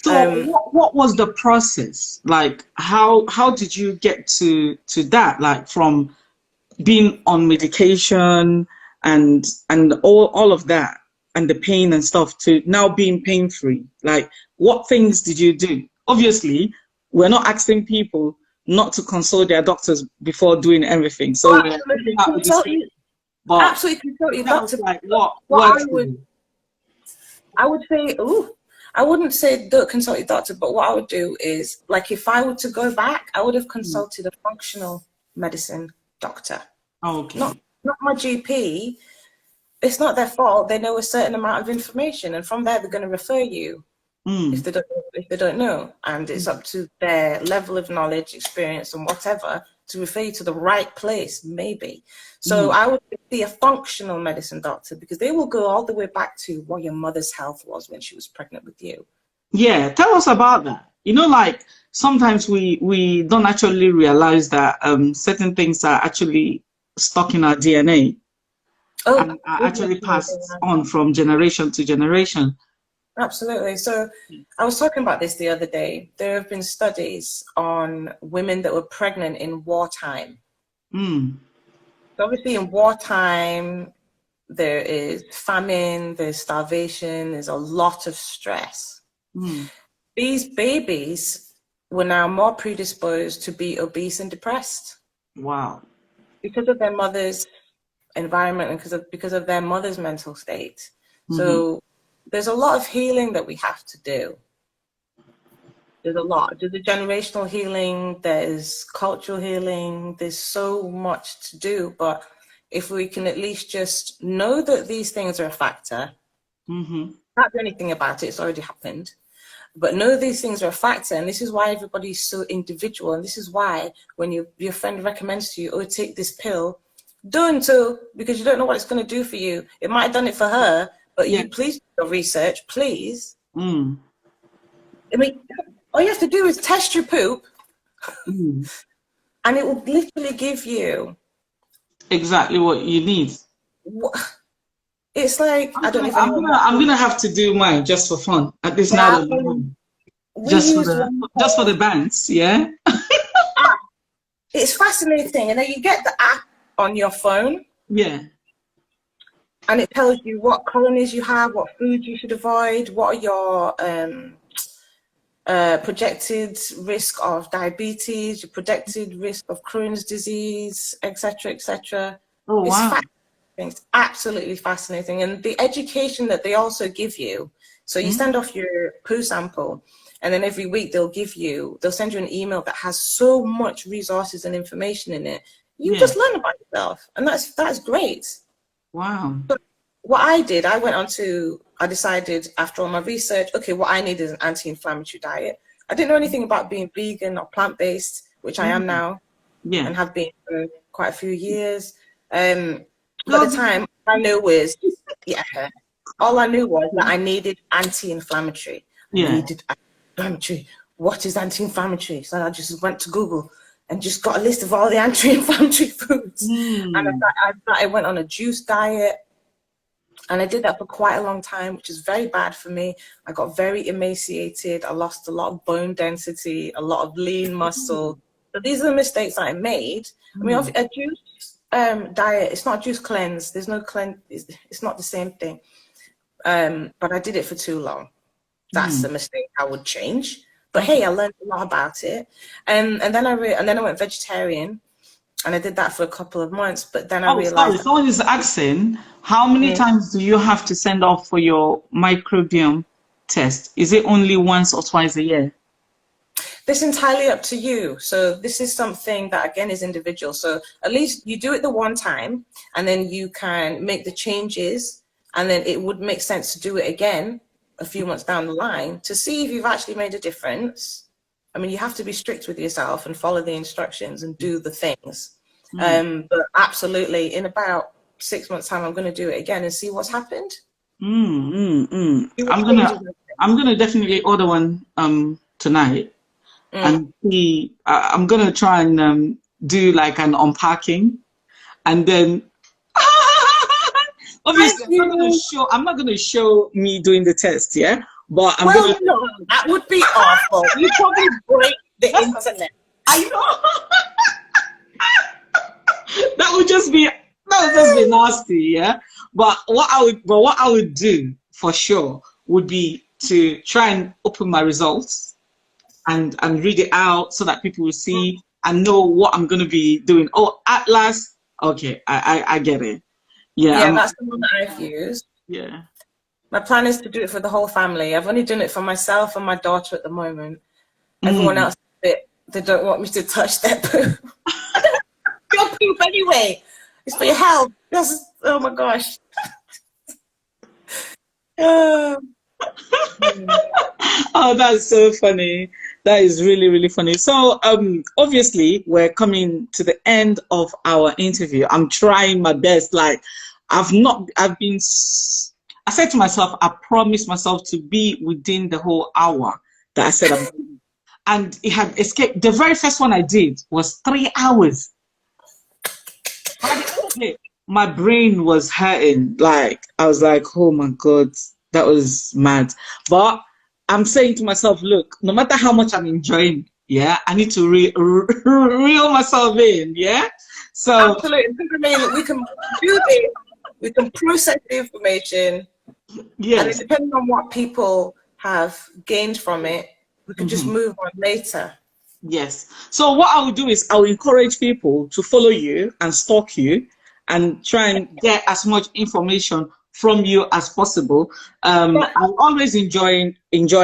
So what was the process? Like how did you get to that? Like from being on medication and all of that and the pain and stuff to now being pain free. Like what things did you do? Obviously, we're not asking people not to consult their doctors before doing everything. So we're Absolutely, putting out a consult disclaimer. you. But Absolutely consult your tell us doctor. like what What works for you. I would say, I wouldn't say don't consult your doctor, but what I would do is, like, if I were to go back, I would have Mm. consulted a functional medicine doctor, Okay. not my GP. It's not their fault. They know a certain amount of information, and from there they're going to refer you Mm. if they don't know, and it's up to their level of knowledge, experience, and whatever to refer you to the right place, maybe. So Mm. I would see a functional medicine doctor, because they will go all the way back to what your mother's health was when she was pregnant with you. Yeah, tell us about that. You know, like sometimes we don't actually realize that certain things are actually stuck in our DNA Oh, and are goodness actually me, passed on from generation to generation. absolutely. So I was talking about this the other day. There have been studies on women that were pregnant in wartime. Mm. So obviously in wartime, there is famine, there's starvation, there's a lot of stress. Mm. These babies were now more predisposed to be obese and depressed Wow. because of their mother's environment and because of their mother's mental state. Mm-hmm. So there's a lot of healing that we have to do. There's a lot. There's a generational healing, there's cultural healing, there's so much to do. But if we can at least just know that these things are a factor, Mm-hmm. not do anything about it, it's already happened. But know these things are a factor, and this is why everybody's so individual. And this is why when your friend recommends to you, oh, take this pill, don't, so because you don't know what it's going to do for you. It might have done it for her, but Yeah. you please do your research, please. Mm. I mean, all you have to do is test your poop, Mm. and it will literally give you Exactly what you need. what it's like. I don't know if anyone. I'm gonna have to do mine just for fun. At least now Yeah, that I'm home. we used one. Just for the bands, yeah? App. It's fascinating, and then you get the app on your phone. Yeah. And it tells you what colonies you have, what foods you should avoid, what are your projected risk of diabetes, your projected risk of Crohn's disease, etc., etc. Oh It's wow. fascinating. It's absolutely fascinating. And the education that they also give you. So you send off your poo sample, and then every week they'll send you an email that has so much resources and information in it. You Yeah. just learn about yourself, and that's great. Wow. What I did, I decided after all my research, okay, what I need is an anti-inflammatory diet. I didn't know anything about being vegan or plant-based, which I am now Yeah. and have been for quite a few years. But So at the time, all I knew was that I needed anti-inflammatory. yeah. Anti-inflammatory. What is anti-inflammatory? So I just went to Google and just got a list of all the anti-inflammatory foods. And I went on a juice diet. And I did that for quite a long time, which is very bad for me. I got very emaciated. I lost a lot of bone density, a lot of lean muscle. So these are the mistakes that I made. I mean, a juice diet, it's not a juice cleanse. There's no cleanse. It's not the same thing. But I did it for too long. That's the mistake I would change. But hey, I learned a lot about it. And then I went vegetarian. And I did that for a couple of months, but then I Oh, sorry. realized. Someone is asking, how many times do you have to send off for your microbiome test? Is it only once or twice a year? This is entirely up to you. So this is something that, again, is individual. So at least you do it the one time, and then you can make the changes, and then it would make sense to do it again a few months down the line to see if you've actually made a difference. I mean, you have to be strict with yourself and follow the instructions and do the things. But absolutely, in about 6 months' time, I'm going to do it again and see what's happened. See what changes. I'm gonna definitely order one tonight and see. I'm gonna try and do like an unpacking, and then obviously I'm not gonna show me doing the test, yeah. But no, that would be awful. You probably break the internet. I know. That would just be nasty, yeah. But what I would do for sure would be to try and open my results and read it out so that people will see and know what I'm going to be doing. Oh, at last, okay, I get it. Yeah, that's the one that I've used. Yeah. My plan is to do it for the whole family. I've only done it for myself and my daughter at the moment. Everyone else, they don't want me to touch their poop. Your poop anyway. It's for your health. Oh my gosh. Oh, that's so funny. That is really, really funny. So, obviously, we're coming to the end of our interview. I'm trying my best. Like, I said to myself, I promised myself to be within the whole hour that I said I'm doing. And it had escaped. The very first one I did was 3 hours. My brain was hurting. Like, I was like, oh my God, that was mad. But I'm saying to myself, look, no matter how much I'm enjoying, yeah, I need to reel myself in, yeah? So absolutely. I mean, we can do this, we can process the information. Yes. And depending on what people have gained from it, we can just move on later. Yes. So what I will do is I will encourage people to follow you and stalk you and try and get as much information from you as possible. I always enjoy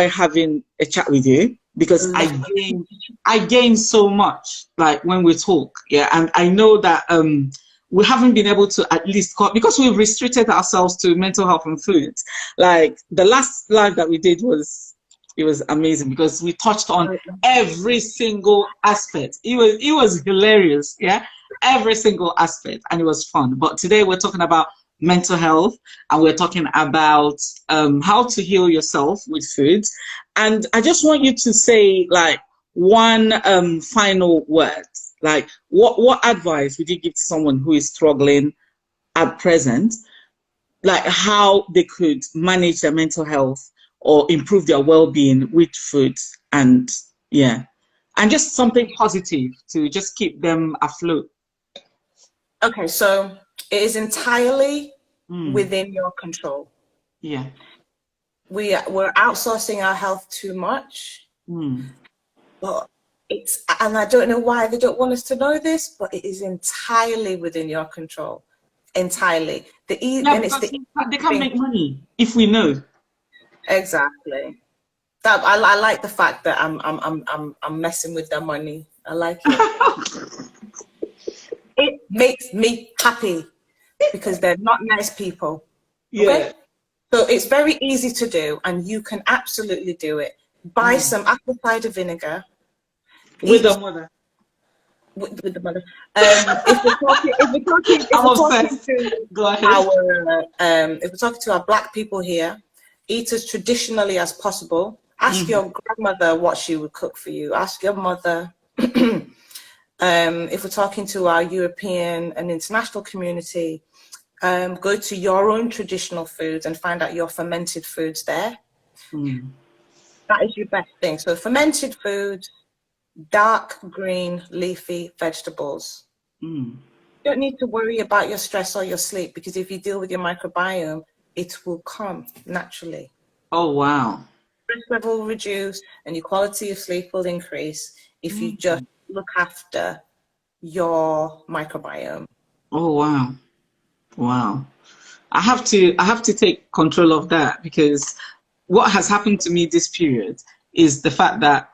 having a chat with you because I gain so much, like when we talk. Yeah. And I know that we haven't been able to at least because we've restricted ourselves to mental health and food. Like the last live that we did was amazing because we touched on every single aspect. It was hilarious, yeah, every single aspect, and it was fun. But today we're talking about mental health, and we're talking about how to heal yourself with food. And I just want you to say like one final word. Like what advice would you give to someone who is struggling at present, like how they could manage their mental health or improve their well-being with food, and just something positive to just keep them afloat? Okay, so it is entirely within your control. Yeah. We're outsourcing our health too much. But and I don't know why they don't want us to know this, but it is entirely within your control. Entirely. They can't make money if we know. Exactly. That I like the fact that I'm messing with their money. I like it. It makes me happy because they're not nice people. Yeah. Okay? So it's very easy to do, and you can absolutely do it. Buy some apple cider vinegar. With the mother. With the mother. If we're talking to our Black people here, eat as traditionally as possible. Ask your grandmother what she would cook for you. Ask your mother. If we're talking to our European and international community, go to your own traditional foods and find out your fermented foods there. That is your best thing. So fermented foods, dark green leafy vegetables. You don't need to worry about your stress or your sleep, because if you deal with your microbiome, it will come naturally. Oh, wow. Stress level will reduce and your quality of sleep will increase if you just look after your microbiome. Oh, wow. Wow. I have to take control of that, because what has happened to me this period is the fact that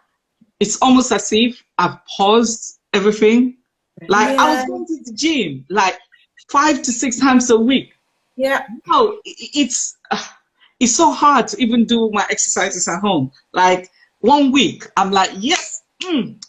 it's almost as if I've paused everything. Like I was going to the gym like 5 to 6 times a week. Yeah. No, it's so hard to even do my exercises at home. Like 1 week, I'm like, yes,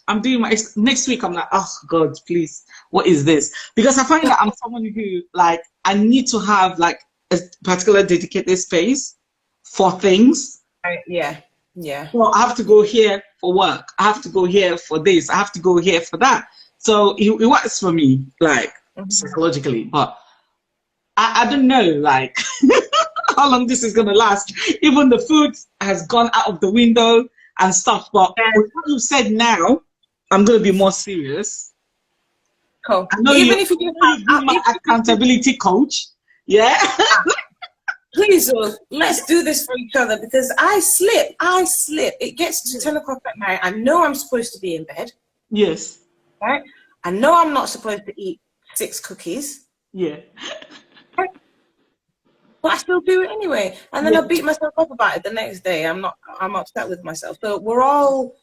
I'm doing my next week. I'm like, oh God, please, what is this? Because I find that I'm someone who like I need to have like a particular dedicated space for things. Yeah, yeah. So I have to go here for work. I have to go here for this. I have to go here for that. So it works for me, like psychologically. But I don't know, like how long this is gonna last. Even the food has gone out of the window and stuff. But with what you said now, I'm gonna be more serious. Cool. I know Even you, if you do my accountability coach. Yeah. please, let's do this for each other because I slip. It gets to 10 o'clock at night. I know I'm supposed to be in bed. Yes. Right? I know I'm not supposed to eat 6 cookies. Yeah. Right? But I still do it anyway. And then I beat myself up about it the next day. I'm upset with myself. So we're all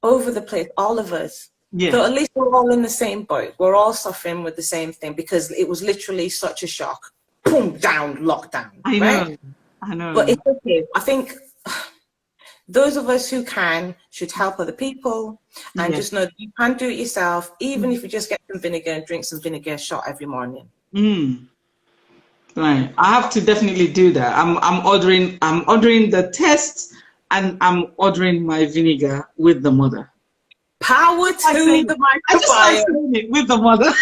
over the place, all of us. Yeah. So at least we're all in the same boat. We're all suffering with the same thing because it was literally such a shock. Boom, down, lockdown. I right? know. I know. But it's okay. I think those of us who can should help other people and just know that you can do it yourself, even if you just get some vinegar and drink some vinegar shot every morning. Right. I have to definitely do that. I'm ordering the test and I'm ordering my vinegar with the mother. Power to the microbiome. I just like saying it with the mother.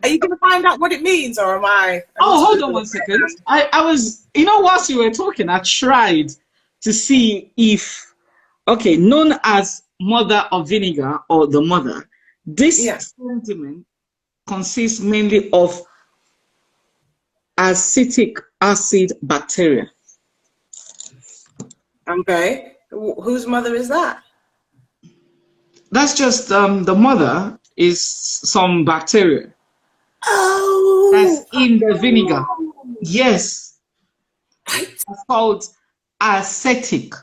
Are you going to find out what it means, or am I? Oh, hold on 1 second. I was, whilst you were talking, I tried to see if, known as mother of vinegar or the mother, this sentiment consists mainly of acetic acid bacteria. Okay. Whose mother is that? That's just the mother is some bacteria. Oh, that's in the vinegar. Yes. It's called acetic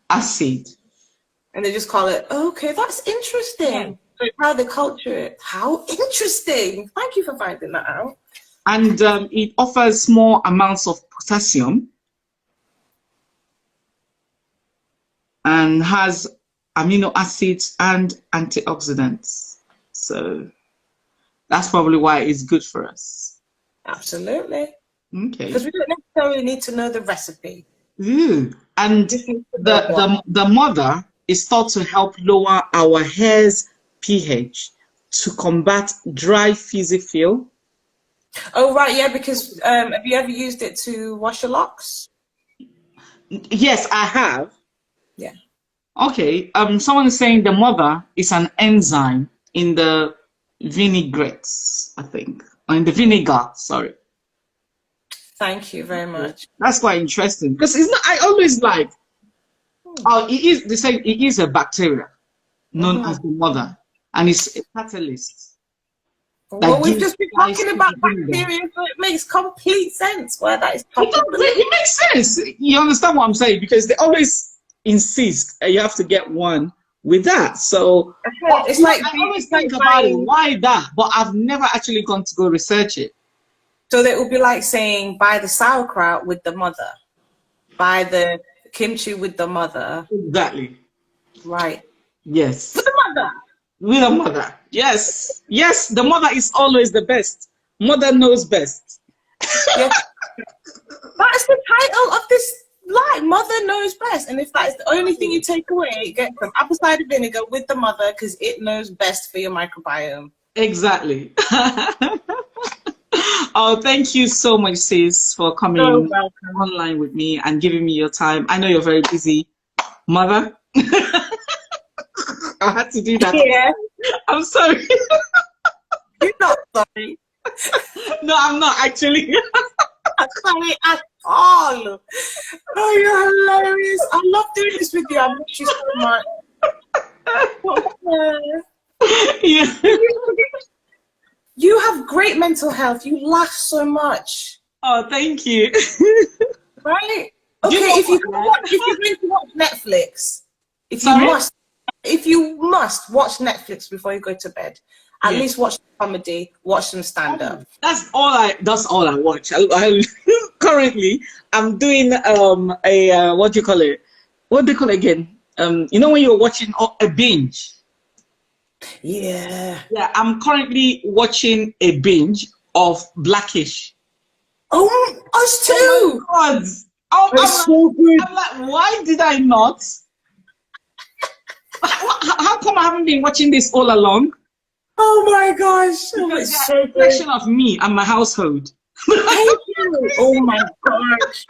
acid. And they just call it, okay, that's interesting. So how they culture it. How interesting. Thank you for finding that out. And it offers small amounts of potassium and has amino acids and antioxidants. So that's probably why it's good for us. Absolutely. Okay. Because we don't necessarily need to know the recipe. Ooh. And the mother is thought to help lower our hair's pH to combat dry, fizzy feel. Oh, right, yeah, because have you ever used it to wash your locks? Yes, I have. Yeah. Okay, someone is saying the mother is an enzyme in the vinaigrettes, I think, or in the vinegar, sorry. Thank you very much. That's quite interesting because it's not, I always like, oh, it is, they say it is a bacteria known as the mother, and it's a catalyst. Well, we've just been talking about bacteria, so it makes complete sense where that is. It makes sense. You understand what I'm saying? Because they always insist you have to get one with that. So it's like I always think about it. Why that? But I've never actually gone to go research it. So that would be like saying buy the sauerkraut with the mother, buy the kimchi with the mother. Exactly. Right. Yes. With the mother. With a mother. Yes. Yes, the mother is always the best. Mother knows best. Yes. That's the title of this line. Mother knows best. And if that's the only thing you take away, get some apple cider vinegar with the mother because it knows best for your microbiome. Exactly. Oh, thank you so much, sis, for coming online with me and giving me your time. I know you're very busy, mother. I had to do that. Yeah. I'm sorry. You're not sorry. No, I'm not actually. I'm sorry at all. Oh, you're hilarious. I love doing this with you. I miss you so much. Yeah. You have great mental health. You laugh so much. Oh, thank you. Right? Okay, if you're going to watch Netflix, if you must watch Netflix before you go to bed, At least watch comedy, watch some stand-up. That's all I watch. I currently I'm doing what do you call it? What do you call it again? You know when you're watching a binge? Yeah. Yeah, I'm currently watching a binge of Blackish. Oh, us too. Oh my God. It's so good. I'm like, why did I not? How come I haven't been watching this all along? Oh my gosh. Because It's it's so a reflection of me and my household. Thank you. Oh my gosh.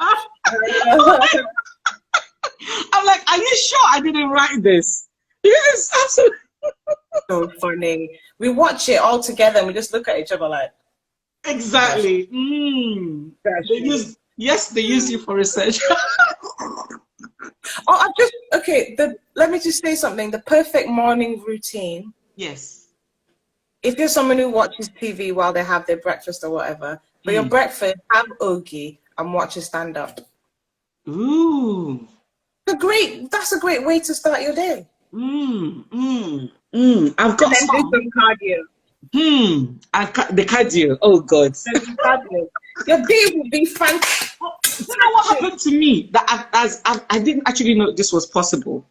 I'm like, are you sure I didn't write this? Yes, absolutely. So funny. We watch it all together and we just look at each other like. Exactly. They use you for research. Oh, let me just say something. The perfect morning routine. Yes. If you're someone who watches TV while they have their breakfast or whatever, for your breakfast, have ogi and watch a stand-up. Ooh. That's a great way to start your day. I've got and then do some cardio. The cardio. Oh God. Your day will be fantastic. You know what happened to me? That I didn't actually know this was possible.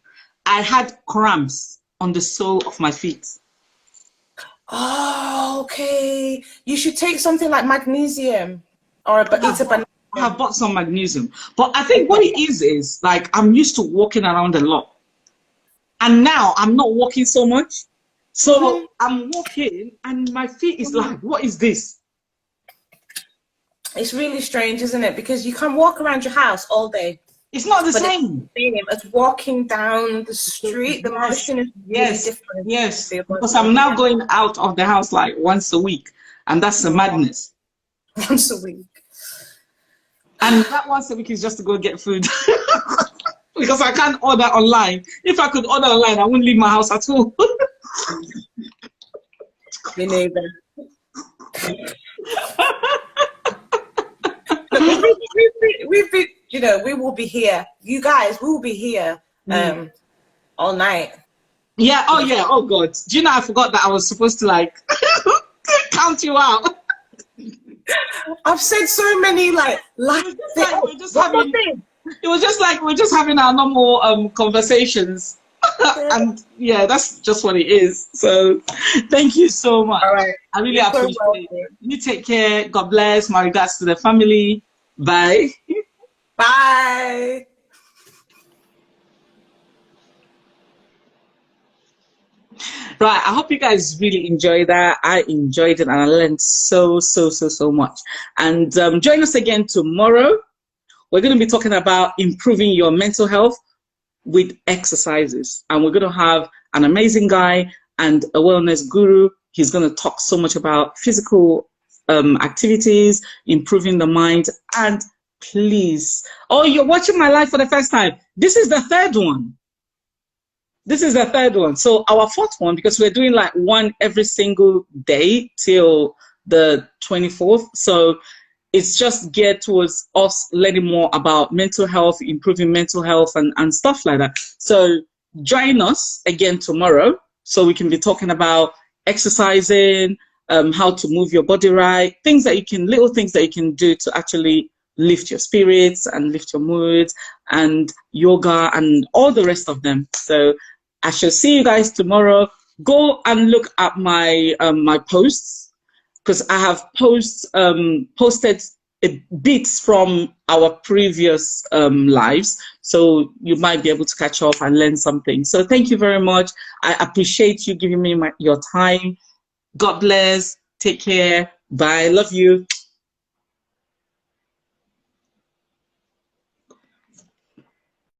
I had cramps on the sole of my feet. Oh, okay. You should take something like magnesium or eat a banana. I have bought some magnesium, but I think what it is like I'm used to walking around a lot, and now I'm not walking so much. So I'm walking, and my feet is like, what is this? It's really strange, isn't it? Because you can walk around your house all day. It's not the same. It's walking down the street. The motion is really different. Yes, because I'm now going out of the house like once a week, and that's a madness. Once a week. And that once a week is just to go get food. Because I can't order online. If I could order online, I wouldn't leave my house at all. Me neither. We've been, we will be here. You guys, we will be here all night. Yeah, oh yeah, oh God. Do you know, I forgot that I was supposed to like count you out. I've said so many like it was just like we're just having our normal conversations. And yeah, that's just what it is. So thank you so much. All right. I really appreciate it. You take care. God bless. My regards to the family. Bye. Bye. Right, I hope you guys really enjoyed that. I enjoyed it and I learned so much. And join us again tomorrow. We're going to be talking about improving your mental health with exercises. And we're going to have an amazing guy and a wellness guru. He's going to talk so much about physical activities, improving the mind. And please, oh, you're watching my live for the first time. This is the third one. This is the third one. So our fourth one, because we're doing like one every single day till the 24th. So it's just geared towards us learning more about mental health, improving mental health and stuff like that. So join us again tomorrow so we can be talking about exercising, how to move your body right, little things that you can do to actually lift your spirits and lift your moods, and yoga and all the rest of them. So I shall see you guys tomorrow. Go and look at my my posts, because I have posted bits from our previous lives, so you might be able to catch up and learn something. So thank you very much. I appreciate you giving me your time. God bless. Take care. Bye. Love you.